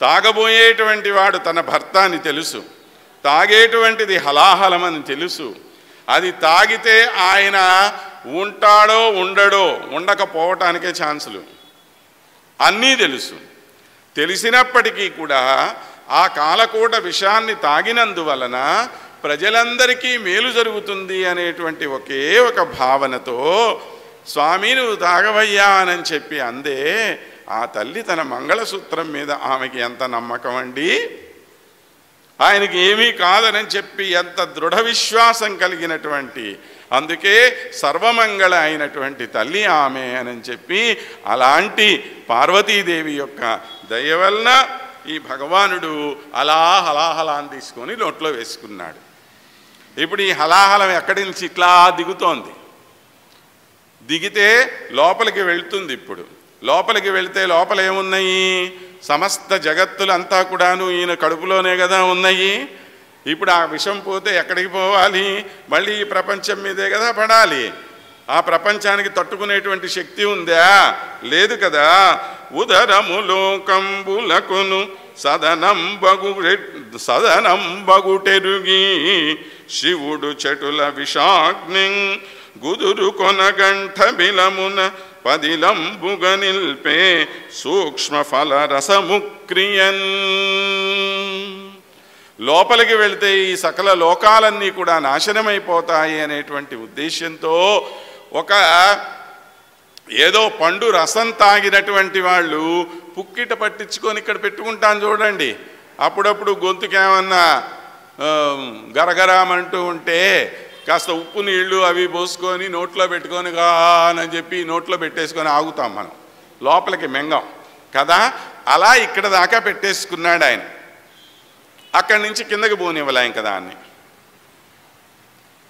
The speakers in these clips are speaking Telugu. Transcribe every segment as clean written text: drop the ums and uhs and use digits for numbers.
తాగబోయేటువంటి వాడు తన భర్త అని తెలుసు, తాగేటువంటిది హలాహలమని తెలుసు. అది తాగితే ఆయన ఉంటాడో ఉండడో, ఉండకపోవటానికే ఛాన్సులు అన్నీ తెలుసు. తెలిసినప్పటికీ కూడా ఆ కాలకూట విషాన్ని తాగినందువలన ప్రజలందరికీ మేలు జరుగుతుంది అనేటువంటి ఒకే ఒక భావనతో స్వామి నువ్వు తాగవయ్యా అని చెప్పి అందే ఆ తల్లి తన మంగళసూత్రం మీద ఆమెకి ఎంత నమ్మకం అండి. ఆయనకి ఏమీ కాదని చెప్పి ఎంత దృఢ విశ్వాసం కలిగినటువంటి, అందుకే సర్వమంగళ అయినటువంటి తల్లి ఆమె అని చెప్పి అలాంటి పార్వతీదేవి యొక్క దయ వలన ఈ భగవానుడు అలా హలాహలాన్ని తీసుకొని నోట్లో వేసుకున్నాడు. ఇప్పుడు ఈ హలాహలం ఎక్కడి నుంచి ఇట్లా దిగుతోంది, దిగితే లోపలికి వెళ్తుంది. ఇప్పుడు లోపలికి వెళితే లోపల ఏమున్నాయి? సమస్త జగత్తులంతా కూడాను ఈయన కడుపులోనే కదా ఉన్నాయి. ఇప్పుడు ఆ విషం పోతే ఎక్కడికి పోవాలి? మళ్ళీ ఈ ప్రపంచం మీదే కదా పడాలి. ఆ ప్రపంచానికి తట్టుకునేటువంటి శక్తి ఉందా? లేదు కదా. ఉదరములోకంబులకును సదనంబగుటెరుగి శివుడు చెటుల విషాగ్ని గుదురు కొనగంఠ బిలమున పదిలంబుగ నిల్పే సూక్ష్మ ఫల రసముక్రియన్. లోపలికి వెళితే ఈ సకల లోకాలన్నీ కూడా నాశనమైపోతాయి అనేటువంటి ఉద్దేశంతో ఒక ఏదో పండు రసం తాగినటువంటి వాళ్ళు పుక్కిట పట్టించుకొని ఇక్కడ పెట్టుకుంటాను చూడండి. అప్పుడప్పుడు గొంతుకేమన్నా గరగరామంటూ ఉంటే కాస్త ఉప్పు నీళ్లు అవి పోసుకొని నోట్లో పెట్టుకొని అని చెప్పి నోట్లో పెట్టేసుకొని ఆగుతాం మనం, లోపలికి మెంగం కదా. అలా ఇక్కడ దాకా పెట్టేసుకున్నాడు ఆయన. అక్కడి నుంచి కిందకి పోనివ్వలే ఇంక దాన్ని.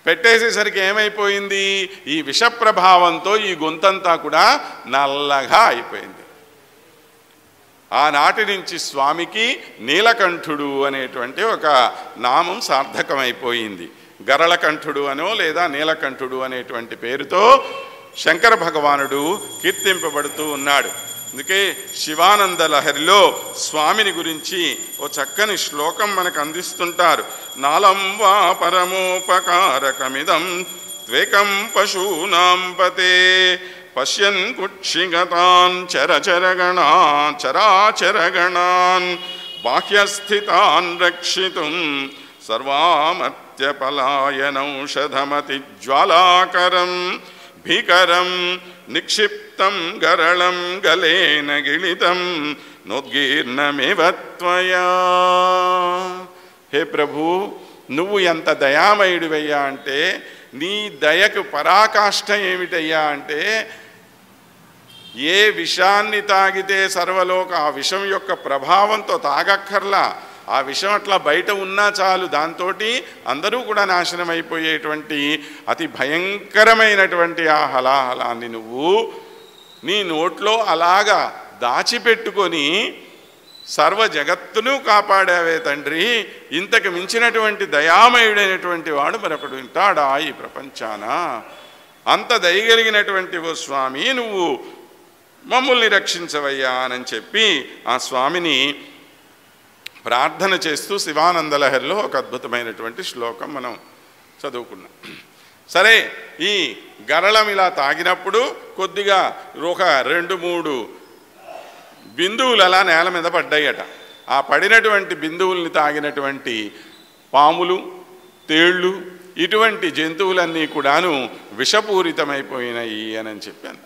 పెట్టేసేసరికి ఏమైపోయింది? ఈ విష ప్రభావంతో ఈ గొంతంతా కూడా నల్లగా అయిపోయింది. ఆనాటి నుంచి స్వామికి నీలకంఠుడు అనేటువంటి ఒక నామం సార్థకమైపోయింది. గరళకంఠుడు అనో లేదా నీలకంఠుడు అనేటువంటి పేరుతో శంకర భగవానుడు కీర్తింపబడుతూ ఉన్నాడు. అందుకే శివానంద లహరిలో స్వామిని గురించి ఓ చక్కని శ్లోకం మనకు అందిస్తుంటారు. నాలం వా పరమోపకారకమిదం త్వేకం పశూనాం పతే పశ్యన్ కుక్షిగతాన్ చరాచరగణాన్ బాహ్యస్థితాన్ రక్షితుం సర్వామర్త్యపలాయనౌషధమతి జ్వాలాకరం భీకరం నిక్షిప్తం గరళం గలేన గిళితం నోద్గీర్ణమివ త్వయా. హే ప్రభు, నువ్వు ఎంత దయామయుడివయ్యా అంటే, నీ దయకు పరాకాష్ఠ ఏమిటయ్యా అంటే, ఏ విషాన్ని తాగితే సర్వలోక ఆ విషం యొక్క ప్రభావంతో తాగక్కర్లా, ఆ విషం అట్లా బయట ఉన్నా చాలు, దాంతో అందరూ కూడా నాశనం అయిపోయేటువంటి అతి భయంకరమైనటువంటి ఆ హలాహలాన్ని నువ్వు నీ నోట్లో అలాగా దాచిపెట్టుకొని సర్వ జగత్తును కాపాడావే తండ్రి. ఇంతకు మించినటువంటి దయామయుడైనటువంటి వాడు మరొకడు ఉంటాడా ఈ ప్రపంచాన? అంత దయగలిగినటువంటి ఓ స్వామి, నువ్వు మమ్మల్ని రక్షించవయ్యా అని చెప్పి ఆ స్వామిని ప్రార్థన చేస్తూ శివానందలహరిలో ఒక అద్భుతమైనటువంటి శ్లోకం మనం చదువుకున్నాం. సరే, ఈ గరళం ఇలా తాగినప్పుడు కొద్దిగా ఒక 2-3 బిందువులు అలా నేల మీద పడ్డాయట. ఆ పడినటువంటి బిందువుల్ని తాగినటువంటి పాములు, తేళ్ళు, ఇటువంటి జంతువులన్నీ కూడాను విషపూరితమైపోయినాయి అని చెప్పాను.